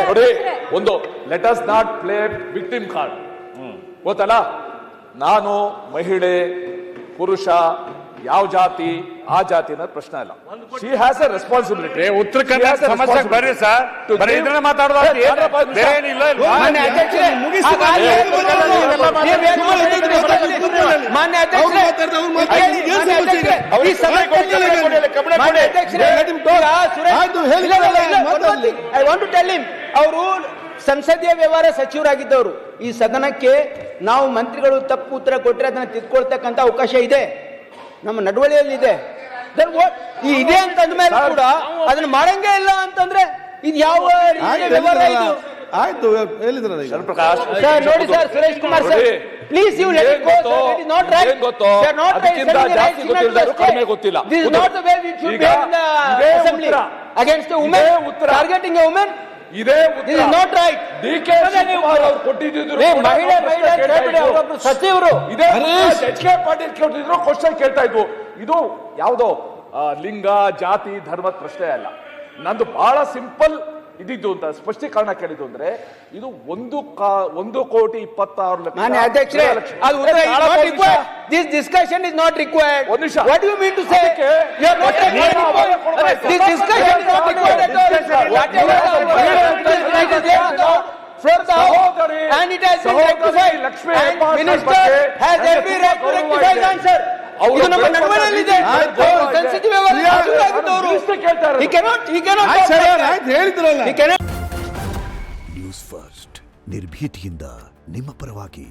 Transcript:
ನೋಡಿ, ಒಂದು let us not play victim card. ಗೊತ್ತಲ್ಲ, ನಾನು ಮಹಿಳೆ ಪುರುಷ ಯಾವ ಜಾತಿ ಆ ಜಾತಿ ಅನ್ನೋದು ಪ್ರಶ್ನೆ ಇಲ್ಲ. She has A responsibility. Uttara Kannada ಸಮಸ್ಯೆ ಬರ್ರಿ ಸರ್, ಬರೀ ಇದನ್ನ ಮಾತಾಡೋದು ಬೇರೆ ಏನಿಲ್ಲ. ಅವರು ಸಂಸದೀಯ ವ್ಯವಹಾರ ಸಚಿವರಾಗಿದ್ದವರು. ಈ ಸದನಕ್ಕೆ ನಾವು ಮಂತ್ರಿಗಳು ತಪ್ಪು ಉತ್ತರ ಕೊಟ್ಟರೆ ಅದನ್ನ ತಿದ್ಕೊಳ್ತಕ್ಕಂಥ ಅವಕಾಶ ಇದೆ, ನಮ್ಮ ನಡವಳಿಯಲ್ಲಿ ಇದೆ. ಇದೆ ಅಂತಂದ ಮೇಲೆ ಕೂಡ ಅದನ್ನ ಮಾಡಂಗೇ ಇಲ್ಲ ಅಂತಂದ್ರೆ ಇದು ಯಾವ ವ್ಯವಹಾರ ಇದು? ಆಯ್ತು, ಹೇಳಿದ್ರಲ್ಲ ಈಗ ಪ್ರಕಾಶ್ ಸರ್. ನೋಡಿ sir, Suresh Kumar sir, please you let it go sir. It is not right. They are not right. ಜಾಸ್ತಿ ಗೊತ್ತಿಲ್ಲದವರು ಕಡಿಮೆ ಗೊತ್ತಿಲ್ಲ. This is not the way we should behave in the assembly against a woman, targeting a woman. ಇದೇ This is not right. DK. Shivakumar ಅವರು ಕೊಟ್ಟಿದ್ರು. ಮಹಿಳೆ ಅವರೊಬ್ಬರು ಸಚಿವರು ಇದೇ ಎಚ್.ಕೆ. ಪಾಟೀಲ್ ಕೊಟ್ಟಿದ್ರು, ಕ್ವಶನ್ ಕೇಳ್ತಾ ಇದ್ವು. ಇದು ಯಾವುದೋ ಲಿಂಗ ಜಾತಿ ಧರ್ಮದ ಪ್ರಶ್ನೆ ಅಲ್ಲ. ನಂದು ಬಹಳ ಸಿಂಪಲ್ ಇದಿದ್ದು ಅಂತ ಸ್ಪಷ್ಟೀಕರಣ ಕೇಳಿದ್ದು ಅಂದ್ರೆ ಇದು 1,26,00,000. ಮಾನ್ಯ ಅಧ್ಯಕ್ಷರೇ, this discussion is not required. What do you mean to say? You are not required. This discussion is not required at all. Whatever from the house and it has been rectified. And minister has every right to rectify the answer. ಇದು ನಮ್ಮ ನಡವಳಿಕೆಯಲ್ಲಿದೆ. ಸಂಸದೀಯ ವ್ಯವಹಾರ he cannot ಹೇಳಿದ್ರಲ್ಲ. News first ನಿರ್ಭೀತಿಯಿಂದ ನಿಮ್ಮ ಪರವಾಗಿ.